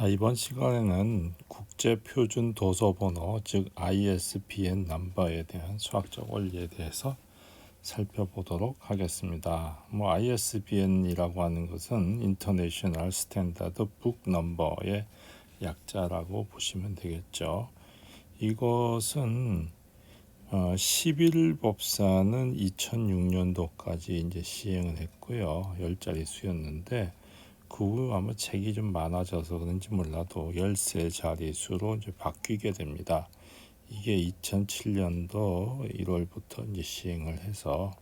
자, 이번 시간에는 국제표준도서번호, 즉 ISBN 넘버에 대한 수학적 원리에 대해서 살펴보도록 하겠습니다. ISBN이라고 하는 것은 International Standard Book Number의 약자라고 보시면 되겠죠. 이것은 11법사는 2006년도까지 이제 시행을 했고요. 10자리 수였는데 그 후 아마 책이 좀 많아져서 그런지 몰라도 13자리 수로 이제 바뀌게 됩니다. 이게 2007년도 1월부터 이제 시행을 해서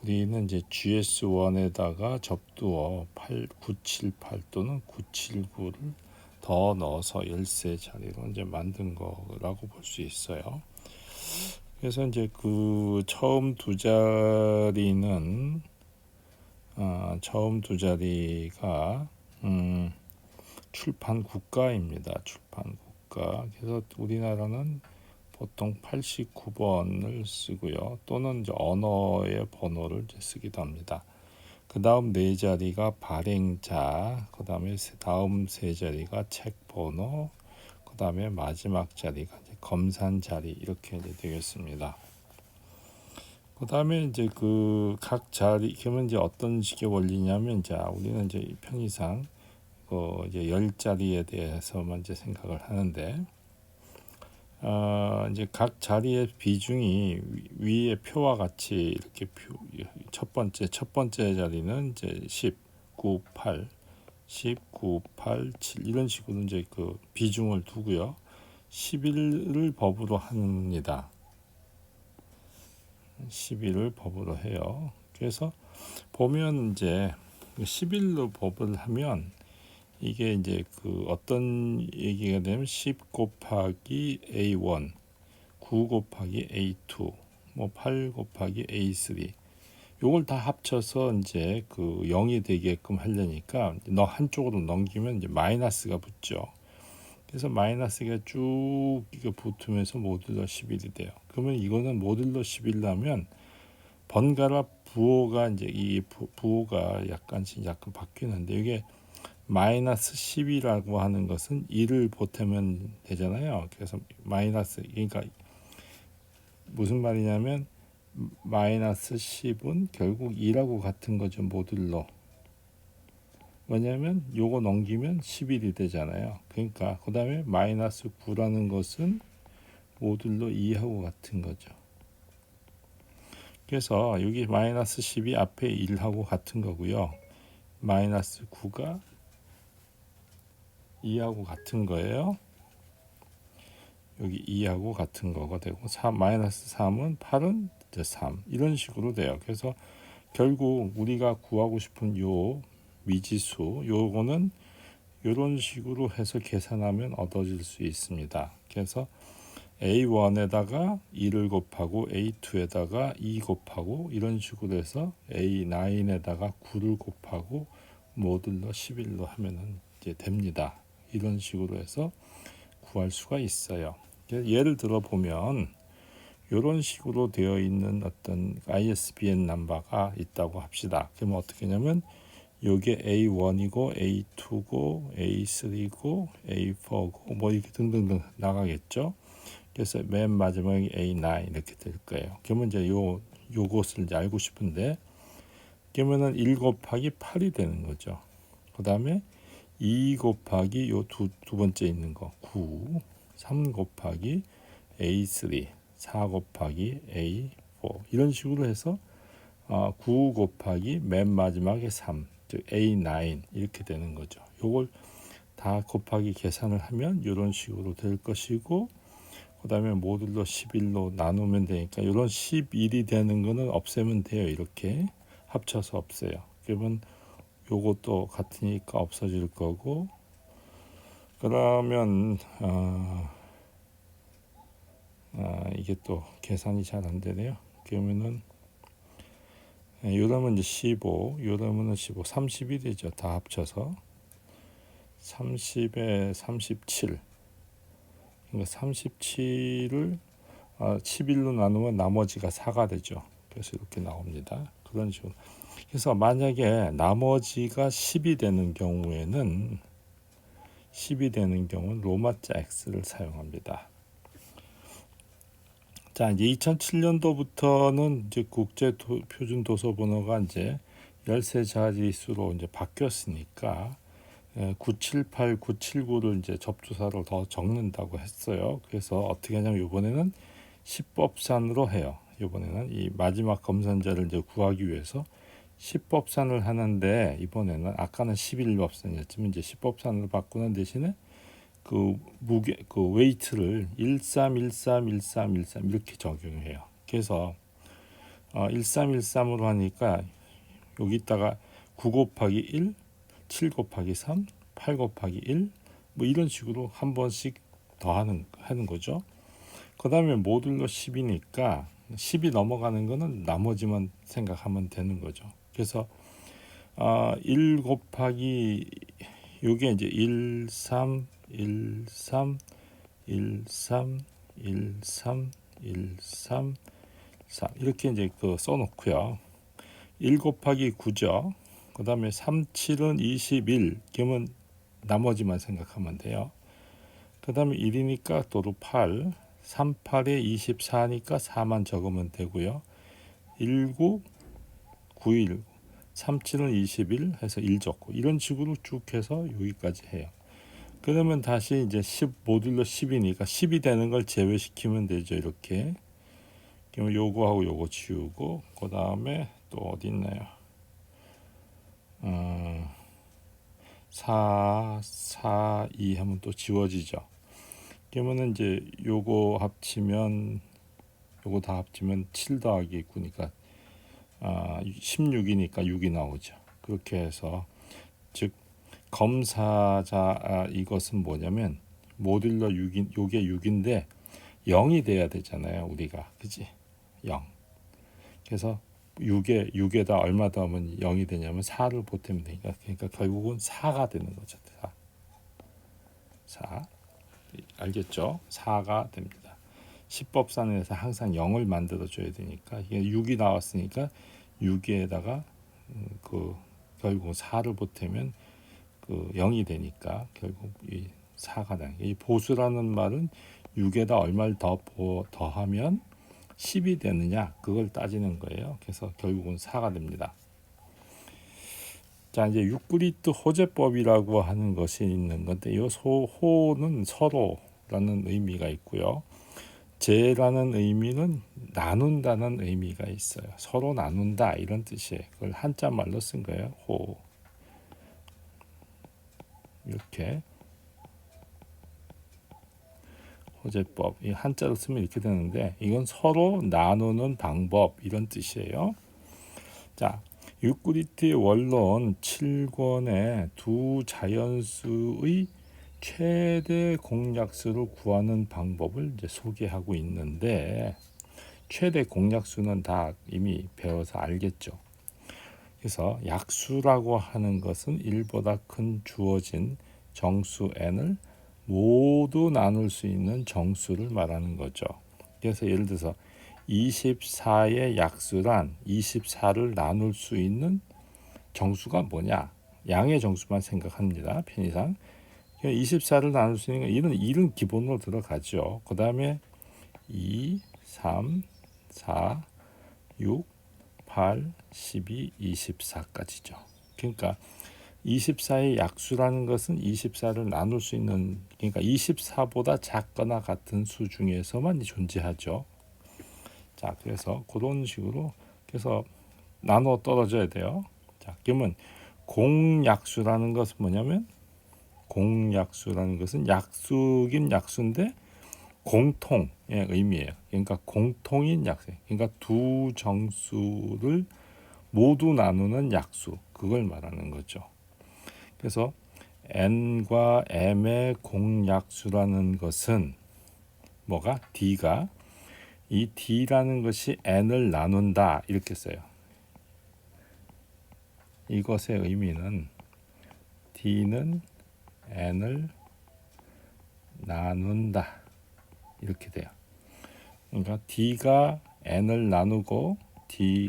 우리는 이제 GS1에다가 접두어 978 또는 979를 더 넣어서 13자리로 이제 만든 거라고 볼 수 있어요. 그래서 이제 그 처음 두 자리는 처음 두 자리가 출판 국가입니다. 출판 국가. 그래서 우리나라는 보통 89번을 쓰고요. 또는 이제 언어의 번호를 이제 쓰기도 합니다. 그 다음 네 자리가 발행자, 그 다음에 다음 세 자리가 책 번호, 그 다음에 마지막 자리가 이제 검산 자리 이렇게 이제 되겠습니다. 그 다음에 이제 그 각 자리, 그러면 이제 어떤 식의 원리냐면, 자, 우리는 이제 편의상 이제 10자리에 대해서만 이제 생각을 하는데, 이제 각 자리의 비중이 위의 표와 같이 이렇게 첫 번째 자리는 이제 10, 9, 8, 10, 9, 8, 7 이런 식으로 이제 그 비중을 두고요. 11을 법으로 합니다. 11을 법으로 해요. 그래서 보면 이제 11로 법을 하면 이게 이제 그 어떤 얘기가 되면 10 곱하기 A1, 9 곱하기 A2, 8 곱하기 A3 요걸 다 합쳐서 이제 그 0이 되게끔 하려니까 너 한쪽으로 넘기면 이제 마이너스가 붙죠. 그래서 마이너스가 쭉 이거 붙으면서 모듈러 11이 돼요. 그러면 이거는 모듈러 11라면 번갈아 부호가 이제 이 부호가 약간 바뀌는데 이게 마이너스 10이라고 하는 것은 1을 보태면 되잖아요. 그래서 마이너스 그러니까 무슨 말이냐면 마이너스 10은 결국 2라고 같은 거죠. 모듈러. 왜냐하면 요거 넘기면 11이 되잖아요. 그러니까 그 다음에 마이너스 9라는 것은 모듈러 2하고 같은 거죠. 그래서 여기 마이너스 10이 앞에 1하고 같은 거고요. 마이너스 9가 2하고 같은 거예요. 여기 2하고 같은 거가 되고 마이너스 3은 8은 이제 3 이런 식으로 돼요. 그래서 결국 우리가 구하고 싶은 요 미지수 요거는 이런 식으로 해서 계산하면 얻어질 수 있습니다. 그래서 A1에다가 2를 곱하고 A2에다가 2 곱하고 이런 식으로 해서 A9에다가 9를 곱하고 모듈러 11로 하면은 이제 됩니다. 이런 식으로 해서 구할 수가 있어요. 예를 들어 보면 이런 식으로 되어 있는 어떤 ISBN 넘버가 있다고 합시다. 그러면 어떻게 하냐면 요게 A1이고 A2고 A3고 A4고 이렇게 등등등 나가겠죠. 그래서 맨 마지막에 A9 이렇게 될 거예요. 그러면 이제 요것을 이제 알고 싶은데 그러면은 1 곱하기 8이 되는 거죠. 그 다음에 2 곱하기 요 두 번째 있는 거 9, 3 곱하기 A3, 4 곱하기 A4 이런 식으로 해서 9 곱하기 맨 마지막에 3, 즉 A9 이렇게 되는 거죠. 요걸 다 곱하기 계산을 하면 이런 식으로 될 것이고 그 다음에 모듈러 11로 나누면 되니까 이런 11이 되는 거는 없애면 돼요. 이렇게 합쳐서 없애요. 그러면 요것도 같으니까 없어질 거고 그러면 이게 또 계산이 잘 안 되네요. 그러면은 요러면 이제 15, 요러면은 15, 30이 되죠. 다 합쳐서 30에 37. 그러니까 37을 11로 나누면 나머지가 4가 되죠. 그래서 이렇게 나옵니다. 그런 식으로. 그래서 만약에 나머지가 10이 되는 경우에는 10이 되는 경우는 로마자 X를 사용합니다. 자, 이제 2007년도부터는 이제 국제 표준 도서 번호가 이제 13자릿수로 이제 바뀌었으니까 978, 979를 이제 접두사로 더 적는다고 했어요. 그래서 어떻게 하냐면 이번에는 10법산으로 해요. 이번에는 이 마지막 검산자를 이제 구하기 위해서 10법산을 하는데, 이번에는 아까는 11법산이었지만 이제 10법산으로 바꾸는 대신에 그 무게, 그 웨이트를 13131313 이렇게 적용해요. 그래서 1313으로 하니까 여기다가 9 곱하기 1, 7 곱하기 3, 8 곱하기 1, 뭐 이런 식으로 한 번씩 더 하는 거죠. 그 다음에 모듈러 10이니까 10이 넘어가는 거는 나머지만 생각하면 되는 거죠. 그래서 1 곱하기 요게 이제 1, 3, 1, 3, 1, 3, 1, 3, 1, 3, 3 이렇게 이제 그 써놓고요. 1 곱하기 9죠. 그 다음에 3, 7은 21. 그러면 나머지만 생각하면 돼요. 그 다음에 1이니까 또로 8. 3, 8에 24니까 4만 적으면 되고요. 19, 91. 3, 7은 21 해서 1 적고 이런 식으로 쭉 해서 여기까지 해요. 그러면 다시 이제 10 모듈러 10이니까 10이 되는 걸 제외시키면 되죠. 이렇게. 그러면 요거하고 요거 지우고 그 다음에 또 어디 있나요? 4, 4, 2 하면 또 지워지죠. 그러면은 이제 요거 합치면 요거 다 합치면 7 더하기 9니까 16이니까 6이 나오죠. 그렇게 해서 즉 검사자 이것은 뭐냐면 모듈러 6인 요게 6인데 0이 돼야 되잖아요. 우리가 그지? 0. 그래서 6에다 얼마 더하면 0이 되냐면 4를 보태면 되니까 그러니까 결국은 4가 되는 거죠. 4. 알겠죠? 4가 됩니다. 10법산에서 항상 0을 만들어 줘야 되니까 이게 6이 나왔으니까 6에다가 그 결국 4를 보태면 그 0이 되니까 결국 이 4가 되는 이 보수라는 말은 6에다 얼마를 더하면 10이 되느냐 그걸 따지는 거예요. 그래서 결국은 4가 됩니다. 자, 이제 유클리드 호재법이라고 하는 것이 있는 건데 이 호는 서로라는 의미가 있고요. 제라는 의미는 나눈다는 의미가 있어요. 서로 나눈다 이런 뜻이에요. 그걸 한자 말로 쓴 거예요. 호. 이렇게 호재법 이 한자로 쓰면 이렇게 되는데 이건 서로 나누는 방법 이런 뜻이에요. 자, 유클리드의 원론 7권의 두 자연수의 최대 공약수를 구하는 방법을 이제 소개하고 있는데 최대 공약수는 다 이미 배워서 알겠죠. 그래서 약수라고 하는 것은 1보다 큰 주어진 정수 n을 모두 나눌 수 있는 정수를 말하는 거죠. 그래서 예를 들어서 24의 약수란 24를 나눌 수 있는 정수가 뭐냐? 양의 정수만 생각합니다. 편의상. 24를 나눌 수 있는 건 1은 기본으로 들어가죠. 그 다음에 2, 3, 4, 6, 8, 12, 24까지죠. 그러니까 24의 약수라는 것은 24를 나눌 수 있는 그러니까 24보다 작거나 같은 수 중에서만 존재하죠. 자, 그래서 그런 식으로 그래서 나눠 떨어져야 돼요. 자, 그러면 공약수라는 것은 뭐냐면 공약수라는 것은 약수긴 약수인데 공통의 의미예요. 그러니까 공통인 약수. 그러니까 두 정수를 모두 나누는 약수. 그걸 말하는 거죠. 그래서 n과 m의 공약수라는 것은 뭐가? d가 이 d라는 것이 n을 나눈다 이렇게 써요. 이것의 의미는 d는 n을 나눈다 이렇게 돼요. 그러니까 d가 n을 나누고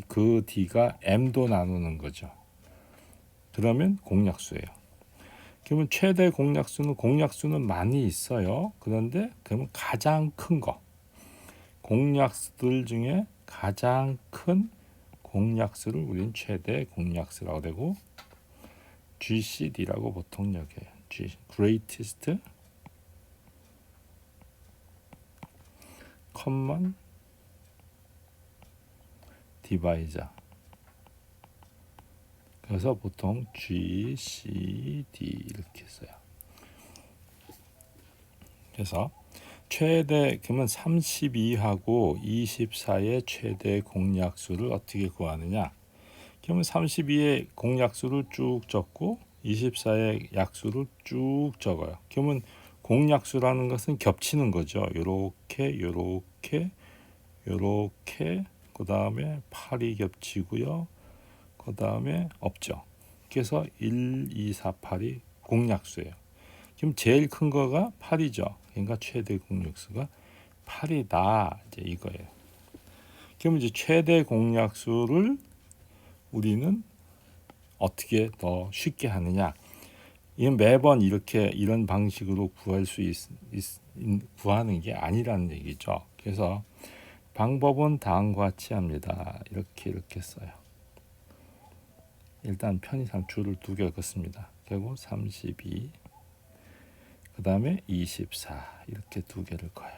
그 d가 m도 나누는 거죠. 그러면 공약수예요. 그러면 최대 공약수는 많이 있어요. 그런데 그러면 가장 큰 거, 공약수들 중에 가장 큰 공약수를 우리는 최대 공약수라고 되고 GCD라고 보통 여겨요. Greatest Common Divisor. 그래서 보통 GCD 이렇게 써요. 그래서 최대 그러면 32하고 24의 최대 공약수를 어떻게 구하느냐? 그러면 32의 공약수를 쭉 적고 24의 약수를 쭉 적어요. 그러면 공약수라는 것은 겹치는 거죠. 요렇게 그 다음에 8이 겹치고요. 그 다음에 없죠. 그래서 1, 2, 4, 8이 공약수예요. 그럼 제일 큰 거가 8이죠. 그러니까 최대 공약수가 8이다. 이제 이거예요. 그럼 이제 최대 공약수를 우리는 어떻게 더 쉽게 하느냐? 이건 매번 이런 방식으로 구하는 게 아니라는 얘기죠. 그래서 방법은 다음과 같이 합니다. 이렇게 써요. 일단 편의상 줄을 2개 긋습니다. 그리고 32, 그 다음에 24 이렇게 2개를 커요.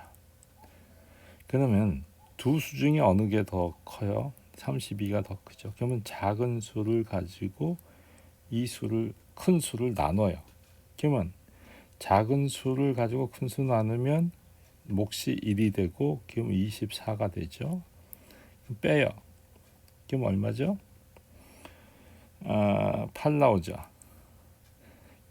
그러면 두 수 중에 어느 게 더 커요? 32가 더 크죠. 그러면 작은 수를 가지고 큰 수를 나눠요. 그러면 작은 수를 가지고 큰 수 나누면 몫이 1이 되고 그럼 24가 되죠. 빼요. 그럼 얼마죠? 8 나오죠.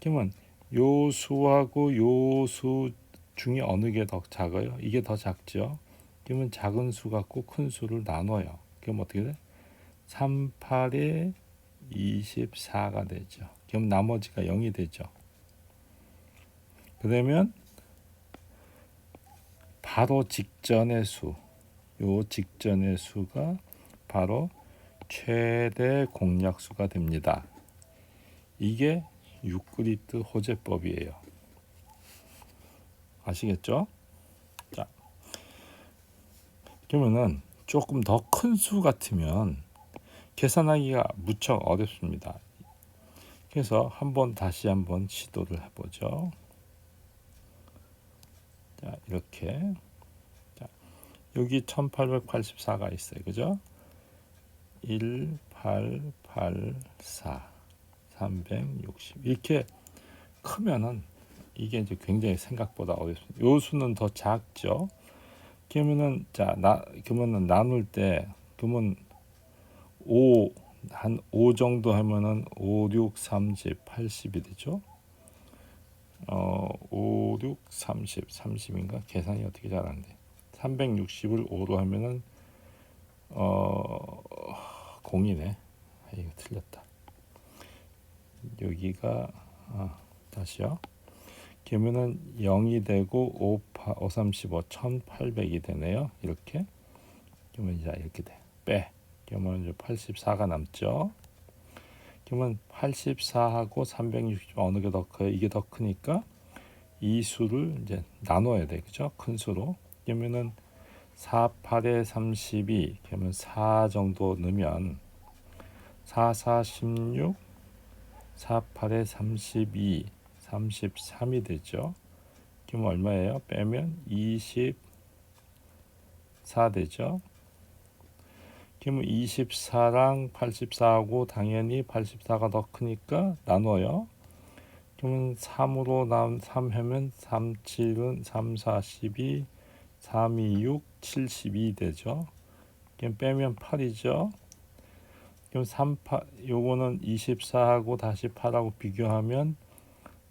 그러면 요 수하고 요 수 중에 어느 게 더 작아요? 이게 더 작죠. 그러면 작은 수 갖고 큰 수를 나눠요. 그럼 어떻게 돼? 3, 8에 24가 되죠. 그럼 나머지가 0이 되죠. 그러면 바로 직전의 수, 요 직전의 수가 바로 최대 공약수가 됩니다. 이게 유클리드 호재법이에요. 아시겠죠? 자, 그러면은 조금 더 큰 수 같으면 계산하기가 무척 어렵습니다. 그래서 다시 한번 시도를 해보죠. 자, 이렇게. 자, 여기 1884가 있어요. 그죠? 1, 8, 8, 4, 360. 이렇게 크면은 이게 이제 굉장히 생각보다 어렵습니다. 요 수는 더 작죠. 그러면은 그러면은 나눌 때 그러면 5 정도 하면은 5, 6, 30, 80이 되죠. 5, 6, 30, 30인가? 계산이 어떻게 잘 안 돼. 360을 5로 하면은 0이네. 이거 틀렸다. 여기가 다시요. 그러면은 0이 되고 5, 35, 1800이 되네요. 이렇게. 그러면 이제 이렇게 돼. 빼. 그러면 이제 84가 남죠. 그러면 84하고 360 어느 게 더 커요? 이게 더 크니까 이 수를 이제 나눠야 돼. 그죠? 큰 수로. 그러면은 4, 8에 32 그러면 4 정도 넣으면 4, 4, 16 4, 8에 32 33이 되죠. 그럼 얼마예요? 빼면 24 되죠. 그러면 24랑 84하고 당연히 84가 더 크니까 나눠요. 그러면 3으로 3 하면 3, 7은 3, 4, 12 3, 2, 6, 72 되죠. 그럼 빼면 8이죠. 그럼 3, 8 요거는 24하고 다시 8하고 비교하면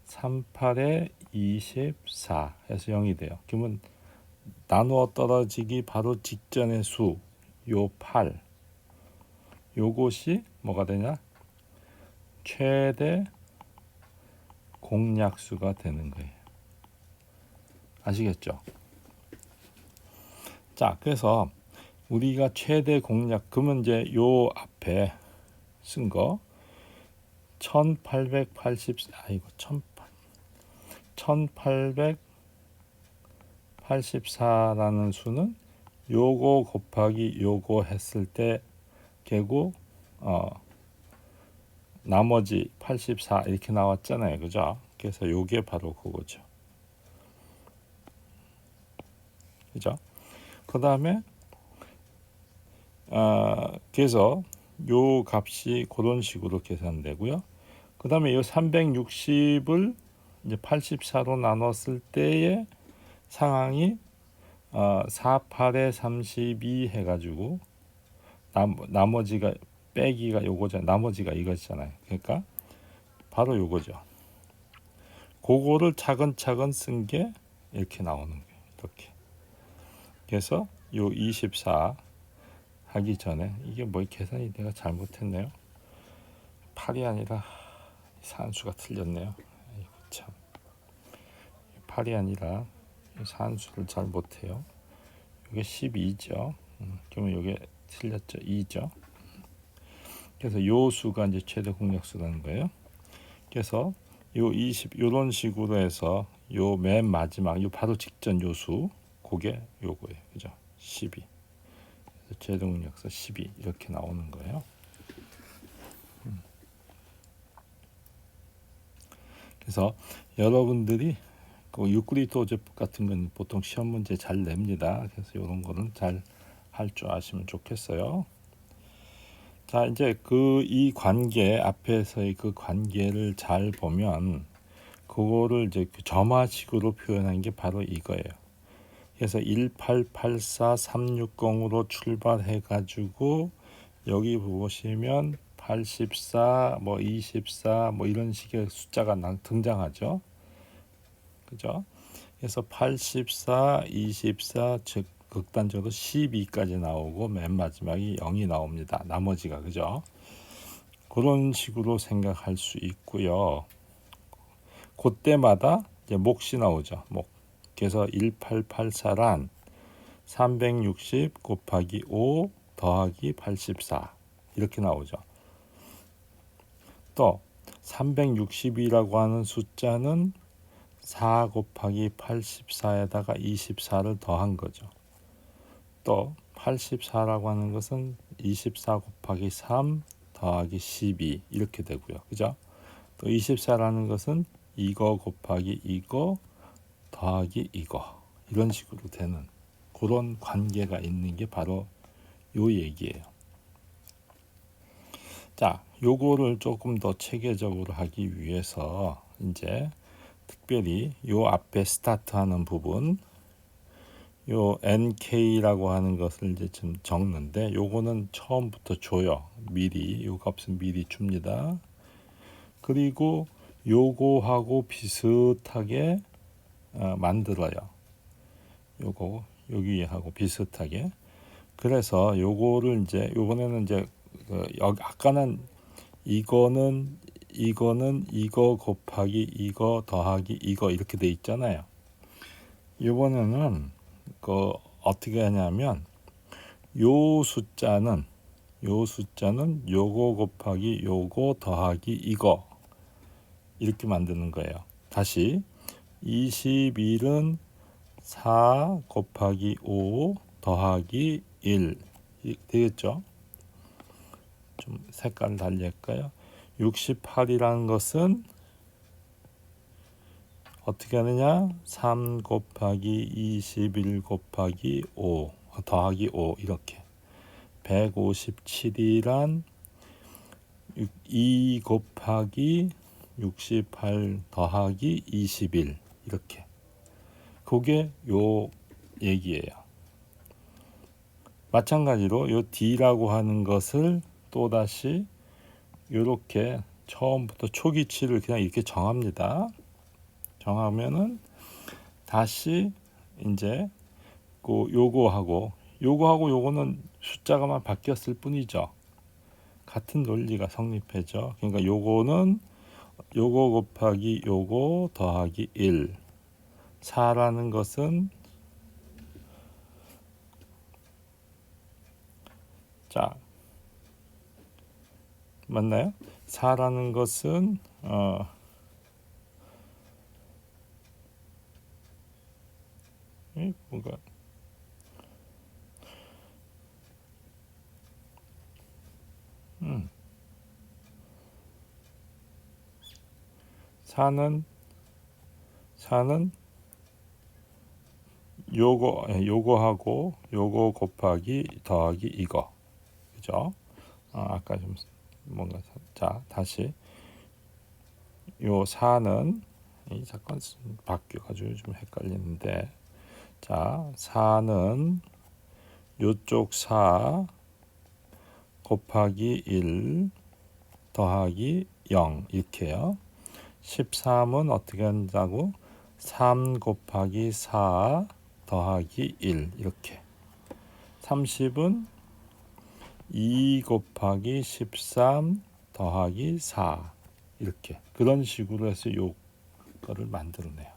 3, 8에 24 해서 0이 돼요. 그러면 나누어 떨어지기 바로 직전의 수, 요 8. 요것이 뭐가 되냐? 최대 공약수가 되는 거예요. 아시겠죠? 자, 그래서 우리가 최대 공약, 그러면 이제 요 앞에 쓴 거 1880, 1884라는 수는 요거 곱하기 요거 했을 때 결국 나머지 84 이렇게 나왔잖아요. 그죠? 그래서 요게 바로 그거죠. 그죠? 그 다음에 그래서 요 값이 그런 식으로 계산되고요. 그 다음에 요 360을 이제 84로 나눴을 때의 상황이 48에 32 해가지고 나머지가 빼기가 요거잖아요. 나머지가 이거잖아요. 그러니까 바로 요거죠. 그거를 차근차근 쓴 게 이렇게 나오는 거예요. 이렇게. 그래서 요 24 하기 전에 이게 뭐 계산이 내가 잘못했네요. 8이 아니라 산수가 틀렸네요. 아이고 참. 8이 아니라 산수를 잘 못해요. 이게 12죠. 그러면 이게 틀렸죠. 2죠. 그래서 요 수가 이제 최대 공약수라는 거예요. 그래서 요 20 요런 식으로 해서 요 맨 마지막 요 바로 직전 요수 그게 요거예요. 그죠? 12. 최대 공약수 12 이렇게 나오는 거예요. 그래서 여러분들이 그 유클리드 오제법 같은 건 보통 시험 문제 잘 냅니다. 그래서 이런 거는 잘 할 줄 아시면 좋겠어요. 자, 이제 이 관계 앞에서의 그 관계를 잘 보면 그거를 이제 점화식으로 표현한 게 바로 이거예요. 그래서 1884360으로 출발해 가지고 여기 보시면 84, 뭐 24, 뭐 이런 식의 숫자가 등장하죠. 그죠? 그래서 84, 24, 즉 극단적으로 12까지 나오고 맨 마지막이 0이 나옵니다. 나머지가 그죠? 그런 식으로 생각할 수 있고요. 그때마다 이제 몫이 나오죠. 몫. 그래서 1884란 360 곱하기 5 더하기 84 이렇게 나오죠. 또 360이라고 하는 숫자는 4 곱하기 84에다가 24를 더한 거죠. 또 84라고 하는 것은 24 곱하기 3 더하기 12 이렇게 되고요. 그죠? 또 24라는 것은 이거 곱하기 이거 더하기 이거 이런 식으로 되는 그런 관계가 있는 게 바로 요 얘기예요. 자, 요거를 조금 더 체계적으로 하기 위해서 이제 특별히 요 앞에 스타트하는 부분 요 NK라고 하는 것을 이제 좀 적는데 요거는 처음부터 줘요. 미리 요 값은 미리 줍니다. 그리고 요거하고 비슷하게 만들어요. 요거 여기하고 비슷하게. 그래서 요거를 이제 요번에는 이제 아까는 이거는 이거 곱하기 이거 더하기 이거 이렇게 돼 있잖아요. 이번에는 어떻게 하냐면 요 숫자는 요거 곱하기 요거 더하기 이거 이렇게 만드는 거예요. 다시 21은 4 곱하기 5 더하기 1 되겠죠? 좀 색깔을 달리 할까요? 68이라는 것은 어떻게 하느냐? 3 곱하기 21 곱하기 5 더하기 5 이렇게 157이란 2 곱하기 68 더하기 21 이렇게 그게 요 얘기예요. 마찬가지로 요 D라고 하는 것을 또다시 이렇게 처음부터 초기치를 그냥 이렇게 정합니다. 정하면은 다시 이제 요거하고 요거는 숫자가만 바뀌었을 뿐이죠. 같은 논리가 성립해져. 그러니까 요거는 요거 곱하기 요거 더하기 1 4라는 것은 자 맞나요? 4라는 것은 뭔가 4는 요거하고 요거 곱하기 더하기 이거, 그죠? 아까 좀 뭔가 자 다시 요 4는 잠깐 바뀌어가지고 좀 헷갈리는데, 자 4는 요쪽 4 곱하기 1 더하기 0 이렇게요. 13은 어떻게 한다고? 3 곱하기 4 더하기 1 이렇게. 30은 2 곱하기 13 더하기 4 이렇게. 그런 식으로 해서 요거를 만들어내요.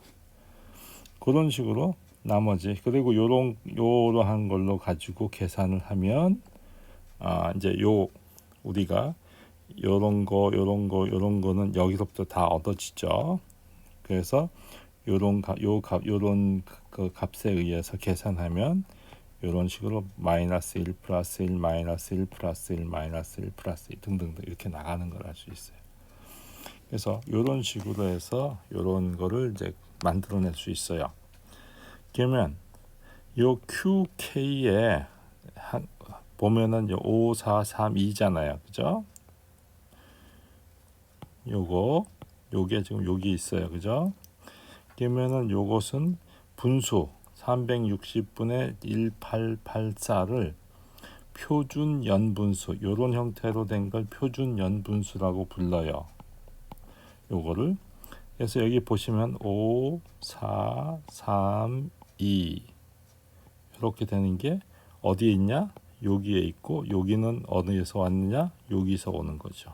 그런 식으로 나머지, 그리고 요러한 걸로 가지고 계산을 하면 이제 우리가 요런 거는 여기서부터 다 얻어지죠. 그래서 요런 그 값에 의해서 계산하면 요런 식으로 마이너스 1 플러스 1 마이너스 1 플러스 1 마이너스 1 플러스 2 등등등 이렇게 나가는 걸 알 수 있어요. 그래서 요런 식으로 해서 요런 거를 이제 만들어낼 수 있어요. 그러면 요 QK에 보면은 5, 4, 3, 2잖아요. 그죠? 요게 지금 여기 있어요. 그죠? 그러면은 요것은 분수 360분의 1884를 표준 연분수, 요런 형태로 된 걸 표준 연분수라고 불러요. 요거를. 그래서 여기 보시면 5, 4, 3, 2 이렇게 되는 게 어디에 있냐? 여기에 있고, 여기는 어디에서 왔느냐? 여기서 오는 거죠.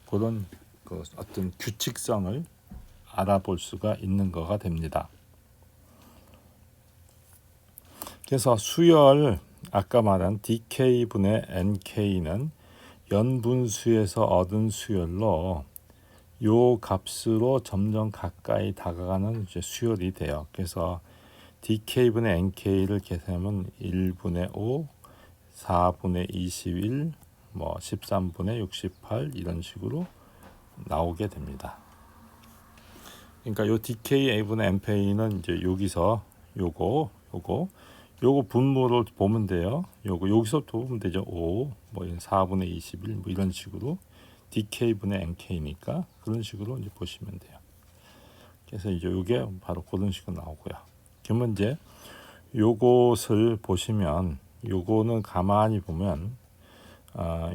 그런 어떤 규칙성을 알아볼 수가 있는 거가 됩니다. 그래서 수열, 아까 말한 dk분의 nk는 연분수에서 얻은 수열로 요 값으로 점점 가까이 다가가는 이제 수열이 돼요. 그래서 dk분의 nk를 계산하면 1분의 5, 4분의 21, 13분의 68 이런 식으로 나오게 됩니다. 그러니까 요 dka분의 np는 이제 여기서 요거 분모를 보면 돼요. 여기서부터 보면 되죠. 5, 4분의 21 이런 식으로 dk분의 nk니까 그런 식으로 이제 보시면 돼요. 그래서 이제 요게 바로 그런 식으로 나오고요. 그러면 이제 요것을 보시면 요거는 가만히 보면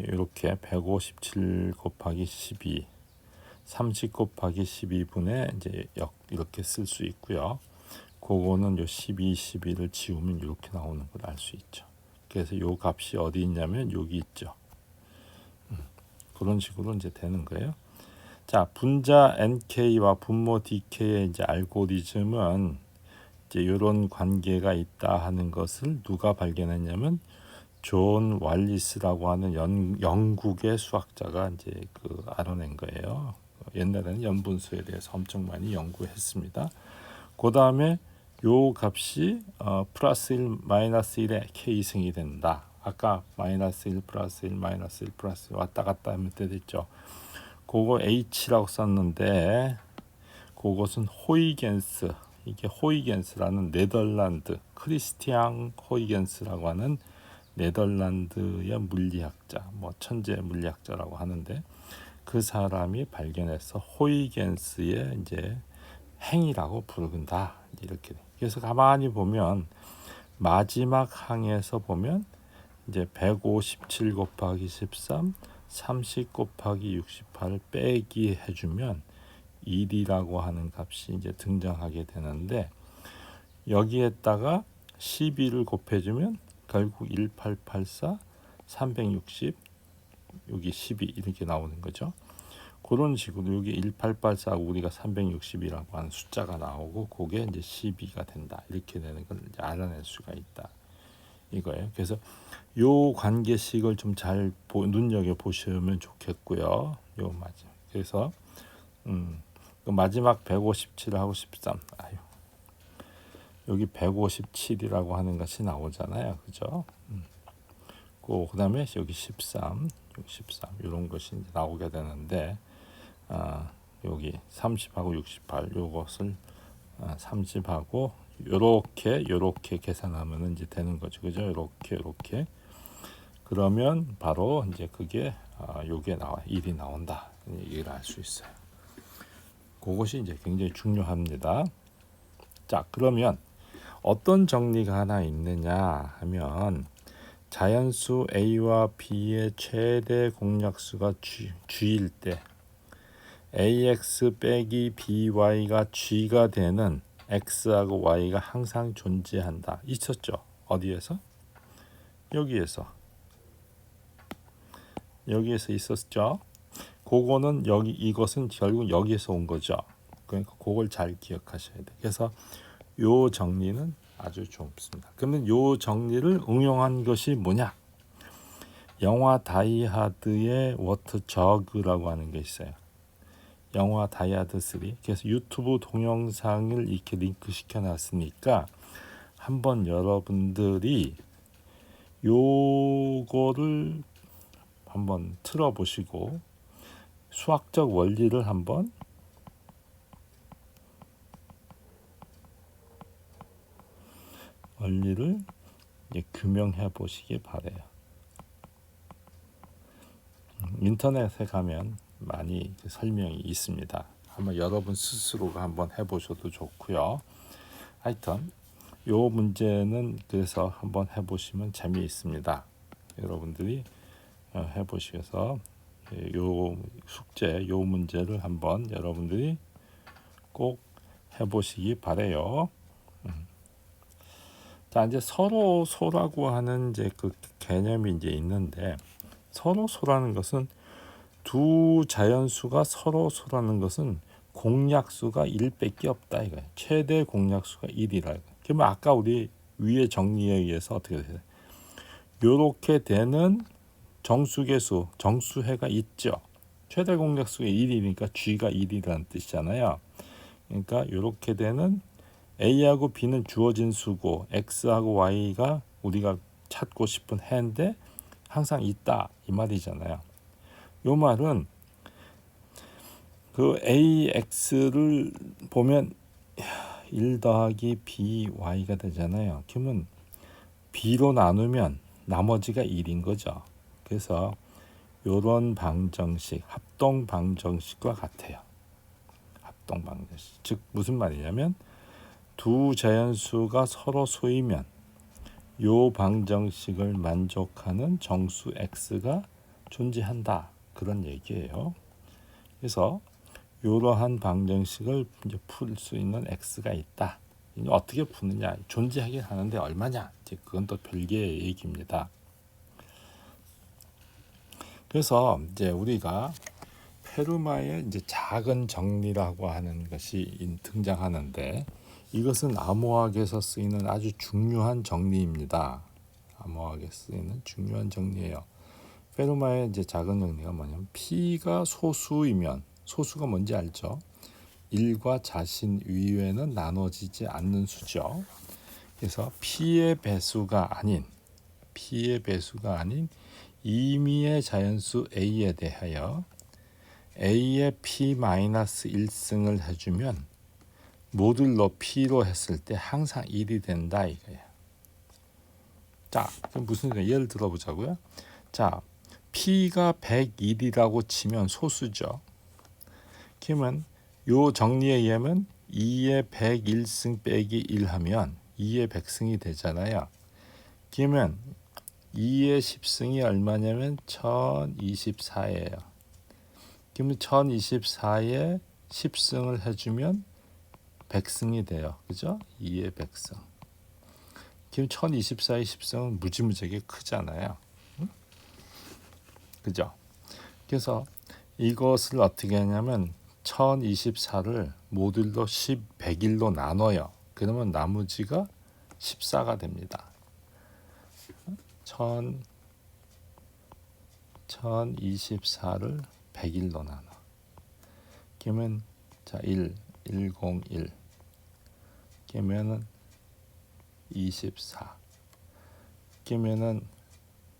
이렇게 157 곱하기 12 30 곱하기 12분의 이제 이렇게 쓸 수 있고요. 그거는 요 12, 12를 지우면 이렇게 나오는 걸 알 수 있죠. 그래서 요 값이 어디 있냐면 여기 있죠. 그런 식으로 이제 되는 거예요. 자, 분자 NK와 분모 DK의 이제 알고리즘은 이제 이런 관계가 있다 하는 것을 누가 발견했냐면 존 왈리스라고 하는 영국의 수학자가 이제 알아낸 거예요. 옛날에는 연분수에 대해서 엄청 많이 연구했습니다. 그 다음에 요 값이 플러스 1 마이너스 1의 k승이 된다. 아까 마이너스 1 플러스 1 마이너스 1 플러스 1 왔다 갔다 하면 됐죠. 그거 h라고 썼는데 그것은 호이겐스, 이게 호이겐스라는 네덜란드 크리스티앙 호이겐스라고 하는 네덜란드의 물리학자, 천재 물리학자라고 하는데 그 사람이 발견해서 호이겐스의 이제 행이라고 부른다. 이렇게. 그래서 가만히 보면 마지막 항에서 보면 이제 157 곱하기 13, 30 곱하기 68을 빼기 해주면 1이라고 하는 값이 이제 등장하게 되는데, 여기에다가 12를 곱해주면 결국 1884, 360, 여기 12 이렇게 나오는 거죠. 그런 식으로 여기 1884 우리가 360이라고 하는 숫자가 나오고 그게 이제 12가 된다. 이렇게 되는 걸 이제 알아낼 수가 있다. 이거예요. 그래서 요 관계식을 좀 잘 눈여겨 보시면 좋겠고요. 요 마지막. 그래서 그 마지막 157하고 13. 여기 157이라고 하는 것이 나오잖아요. 그죠? 그 다음에 여기 13 이런 것이 이제 나오게 되는데 여기 30하고 68 요것을 30하고 요렇게 계산하면 이제 되는 거죠. 그죠? 요렇게 그러면 바로 이제 그게 요게 나와 1이 나온다. 얘기를 할 수 있어요. 그것이 이제 굉장히 중요합니다. 자, 그러면 어떤 정리가 하나 있느냐 하면 자연수 a와 b의 최대 공약수가 g일 때 ax 빼기 by가 g가 되는 x하고 y가 항상 존재한다. 있었죠? 어디에서? 여기에서 있었죠? 그거는 이것은 결국 여기에서 온 거죠. 그러니까 그걸 잘 기억하셔야 돼요. 그래서 요 정리는 아주 좋습니다. 그러면 요 정리를 응용한 것이 뭐냐? 영화 다이하드의 워터 저그라고 하는 게 있어요. 영화 다이하드 3. 그래서 유튜브 동영상을 이렇게 링크 시켜놨으니까 한번 여러분들이 요거를 한번 틀어보시고 수학적 원리를 한번 규명해 보시기 바래요. 인터넷에 가면 많이 설명이 있습니다. 한번 여러분 스스로가 한번 해보셔도 좋고요. 하여튼 요 문제는 그래서 한번 해보시면 재미있습니다. 여러분들이 해보셔서 요 숙제 요 문제를 한번 여러분들이 꼭 해보시기 바래요. 자, 이제 서로소라고 하는 이제 그 개념이 이제 있는데 서로소라는 것은 두 자연수가 서로소라는 것은 공약수가 1밖에 없다 이거예요. 최대 공약수가 1이라. 그러면 아까 우리 위의 정리에 의해서 어떻게 돼요? 요렇게 되는 정수계수, 정수해가 있죠. 최대 공약수가 1이니까 G가 1이라는 뜻이잖아요. 그러니까 요렇게 되는 A하고 B는 주어진 수고 X하고 Y가 우리가 찾고 싶은 해인데 항상 있다 이 말이잖아요. 요 말은 그 AX를 보면 1 더하기 BY가 되잖아요. 그러면 B로 나누면 나머지가 1인 거죠. 그래서 요런 방정식, 합동 방정식과 같아요. 합동 방정식. 즉 무슨 말이냐면 두 자연수가 서로 소이면 요 방정식을 만족하는 정수 x가 존재한다. 그런 얘기예요. 그래서 이러한 방정식을 이제 풀 수 있는 x가 있다. 어떻게 푸느냐? 존재하긴 하는데 얼마냐? 이제 그건 또 별개의 얘기입니다. 그래서 이제 우리가 페르마의 이제 작은 정리라고 하는 것이 등장하는데 이것은 암호학에서 쓰이는 아주 중요한 정리입니다. 암호학에 쓰이는 중요한 정리예요. 페르마의 이제 작은 정리가 뭐냐면 P가 소수이면 소수가 뭔지 알죠? 1과 자신 이외에는 나눠지지 않는 수죠. 그래서 P의 배수가 아닌 임의의 자연수 A에 대하여 A의 P-1승을 해주면 모듈로 P로 했을 때 항상 1이 된다 이거예요. 자, 그럼 무슨 예를 들어보자고요. 자, P가 101이라고 치면 소수죠. 그러면 요 정리에 의하면 2의 101승 빼기 1 하면 2의 100승이 되잖아요. 그러면 2의 10승이 얼마냐면 1024예요. 그러면 1024에 10승을 해주면 100승이 돼요. 그죠? 2의 100승. 그럼 1024의 10승은 무지무지하게 크잖아요. 응? 그죠? 그래서 이것을 어떻게 하냐면 1024를 모듈로 100일로 나눠요. 그러면 나머지가 14가 됩니다. 1024를 100일로 나눠. 그러면 자 101 그러면은 24. 그러면은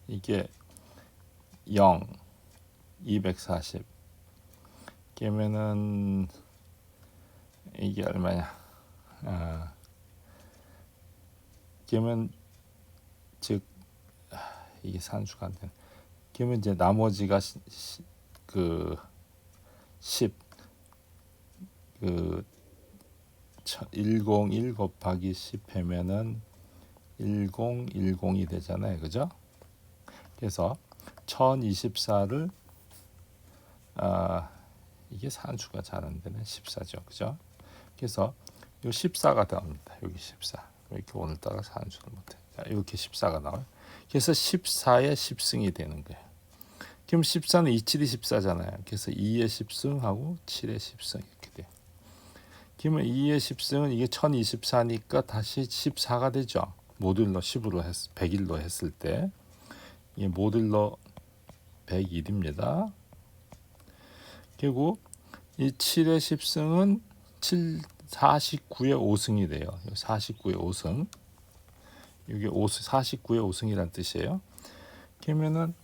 이게 0, 240. 그러면은 이게 얼마냐? 그러면 즉 이게 산수가 안 되네. 그러면 이제 나머지가 그 10, 그 101 곱하기 10 하면은 1010이 되잖아요, 그죠? 그래서 1024를 이게 산수가 잘 안 되네. 14죠, 그죠? 그래서 요 14가 나옵니다. 여기 14. 이렇게 오늘따라 산수를 못해. 자, 이렇게 14가 나와요. 그래서 14의 10승이 되는 거예요. 그럼 14는 2, 7이 14잖아요. 그래서 2의 10승하고 7의 10승 이렇게 돼요. 그러면 2의 10승은 이게 1024니까 다시 14가 되죠. 모듈러 10으로 100일로 했을 때 이게 모듈러 101입니다. 그리고 이 7의 10승은 49의 5승이 돼요. 49의 5승. 이게 49의 5승이란 뜻이에요. 그러면은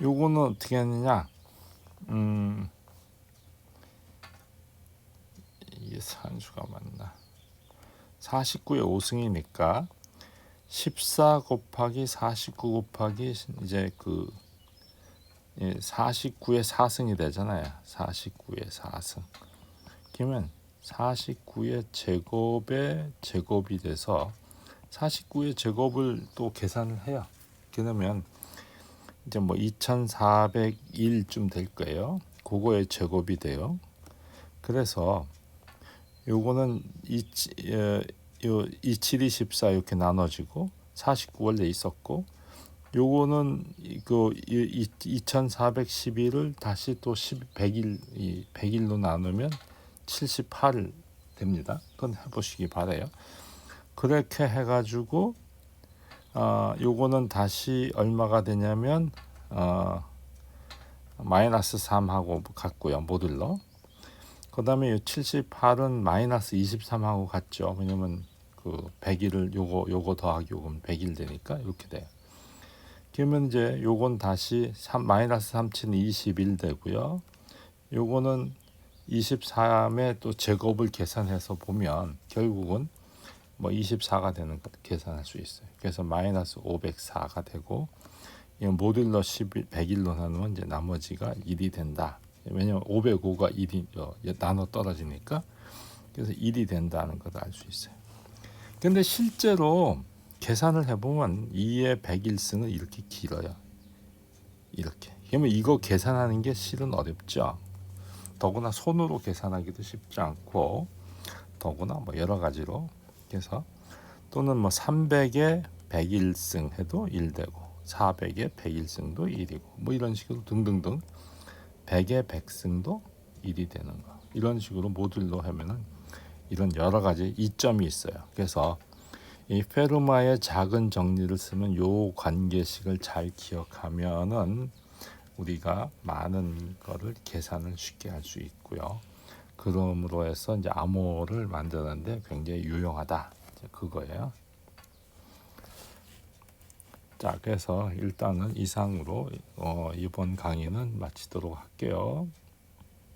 요거는 어떻게 하느냐? 이게 산수가 맞나? 49의 5승이니까 14 곱하기 49 곱하기 이제 49의 4승이 되잖아요. 49의 4승. 그러면 49의 제곱의 제곱이 돼서 49의 제곱을 또 계산을 해요. 그러면 이제 뭐 2401쯤 될 거예요. 그거의 제곱이 돼요. 그래서 요거는 2724 이렇게 나눠지고 49 원래 있었고 요거는 그 2411을 다시 또 100일로 나누면 78 됩니다. 그건 해보시기 바래요. 그렇게 해가지고 요거는 다시 얼마가 되냐면 마이너스 3하고 같고요. 모듈러. 그 다음에 78은 마이너스 23하고 같죠. 왜냐면 그 100일을 요거 더하기 요건 100일 되니까 이렇게 돼요. 그러면 이제 요건 다시 마이너스 3는 21 되고요. 요거는 23의 또 제곱을 계산해서 보면 결국은 뭐 24가 되는 것 계산할 수 있어요. 그래서 마이너스 504가 되고 이건 모듈러 100일로 나누면 이제 나머지가 1이 된다. 왜냐면 505가 1이 나눠 떨어지니까 그래서 1이 된다는 걸 알 수 있어요. 근데 실제로 계산을 해보면 2의 100일승은 이렇게 길어요. 이렇게. 그러면 이거 계산하는 게 실은 어렵죠. 더구나 손으로 계산하기도 쉽지 않고 더구나 뭐 여러 가지로 그래서 또는 뭐 300에 100일승 해도 1되고 400에 100일승도 1이고 뭐 이런 식으로 등등등 100에 100승도 1이 되는 거 이런 식으로 모듈로 하면은 이런 여러 가지 이점이 있어요. 그래서 이 페르마의 작은 정리를 쓰면 요 관계식을 잘 기억하면은 우리가 많은 거를 계산을 쉽게 할 수 있고요. 그럼으로 해서 이제 암호를 만드는데 굉장히 유용하다. 그거예요. 자, 그래서 일단은 이상으로 이번 강의는 마치도록 할게요.